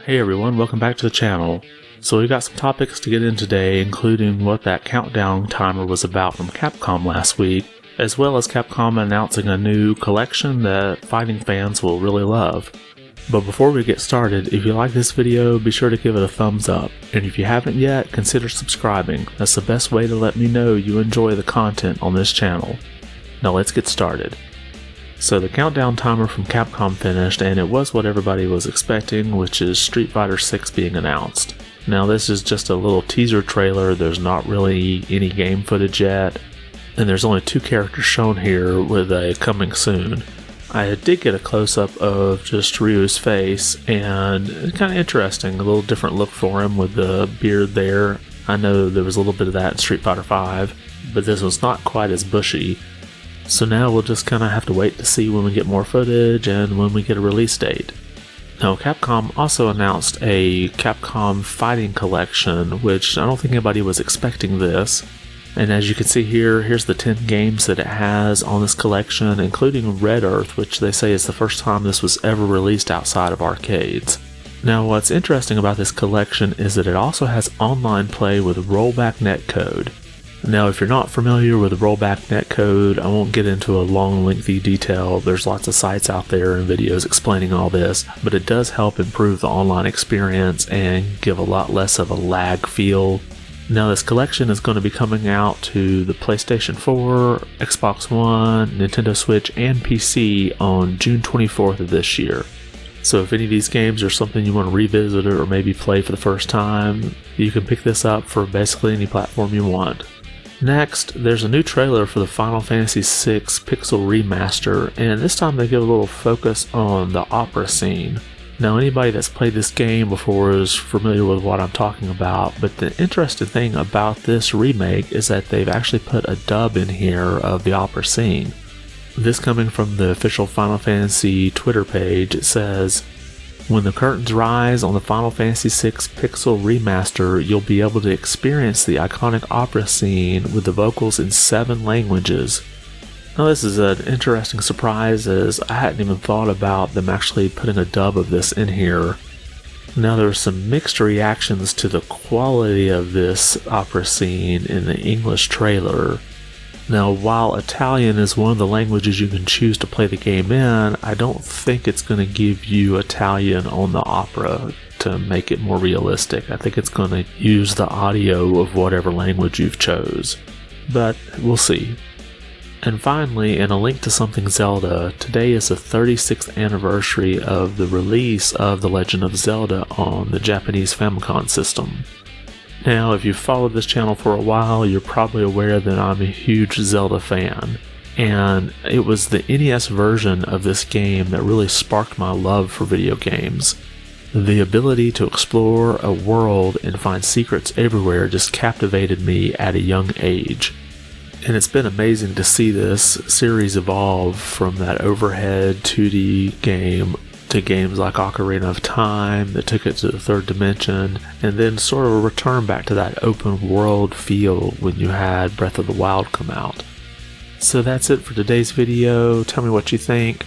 Hey everyone, welcome back to the channel. So we've got some topics to get in today, including what that countdown timer was about from Capcom last week, as well as Capcom announcing a new collection that fighting fans will really love. But before we get started, if you like this video, be sure to give it a thumbs up, and if you haven't yet, consider subscribing. That's the best way to let me know you enjoy the content on this channel. Now let's get started. So the countdown timer from Capcom finished, and it was what everybody was expecting, which is Street Fighter 6 being announced. Now this is just a little teaser trailer, there's not really any game footage yet, and there's only 2 characters shown here with a coming soon. I did get a close-up of just Ryu's face, and it's kind of interesting, a little different look for him with the beard there. I know there was a little bit of that in Street Fighter 5, but this was not quite as bushy. So now we'll just kind of have to wait to see when we get more footage and when we get a release date. Now Capcom also announced a Capcom Fighting Collection, which I don't think anybody was expecting this. And as you can see here, here's the 10 games that it has on this collection, including Red Earth, which they say is the first time this was ever released outside of arcades. Now what's interesting about this collection is that it also has online play with rollback netcode. Now if you're not familiar with the rollback netcode, I won't get into a long lengthy detail, there's lots of sites out there and videos explaining all this, but it does help improve the online experience and give a lot less of a lag feel. Now this collection is going to be coming out to the PlayStation 4, Xbox One, Nintendo Switch, and PC on June 24th of this year. So if any of these games are something you want to revisit or maybe play for the first time, you can pick this up for basically any platform you want. Next, there's a new trailer for the Final Fantasy VI Pixel Remaster, and this time they give a little focus on the opera scene. Now anybody that's played this game before is familiar with what I'm talking about, but the interesting thing about this remake is that they've actually put a dub in here of the opera scene. This coming from the official Final Fantasy Twitter page, it says, "When the curtains rise on the Final Fantasy VI Pixel Remaster, you'll be able to experience the iconic opera scene with the vocals in 7 languages." Now this is an interesting surprise, as I hadn't even thought about them actually putting a dub of this in here. Now there were some mixed reactions to the quality of this opera scene in the English trailer. Now while Italian is one of the languages you can choose to play the game in, I don't think it's going to give you Italian on the opera to make it more realistic. I think it's going to use the audio of whatever language you've chose. But we'll see. And finally, in a link to something Zelda, today is the 36th anniversary of the release of The Legend of Zelda on the Japanese Famicom system. Now, if you've followed this channel for a while, you're probably aware that I'm a huge Zelda fan. And it was the NES version of this game that really sparked my love for video games. The ability to explore a world and find secrets everywhere just captivated me at a young age. And it's been amazing to see this series evolve from that overhead 2D game to games like Ocarina of Time that took it to the 3rd dimension, and then sort of return back to that open world feel when you had Breath of the Wild come out. So that's it for today's video. Tell me what you think.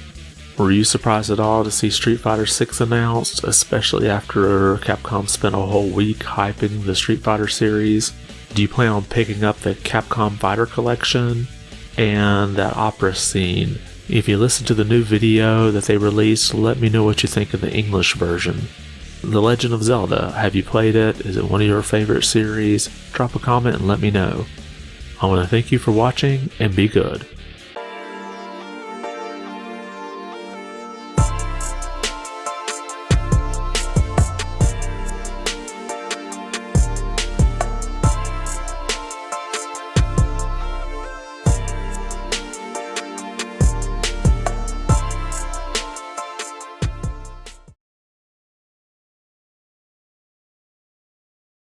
Were you surprised at all to see Street Fighter 6 announced, especially after Capcom spent a whole week hyping the Street Fighter series? Do you plan on picking up the Capcom Fighter Collection and that opera scene? If you listen to the new video that they released, let me know what you think of the English version. The Legend of Zelda, have you played it? Is it one of your favorite series? Drop a comment and let me know. I want to thank you for watching, and be good.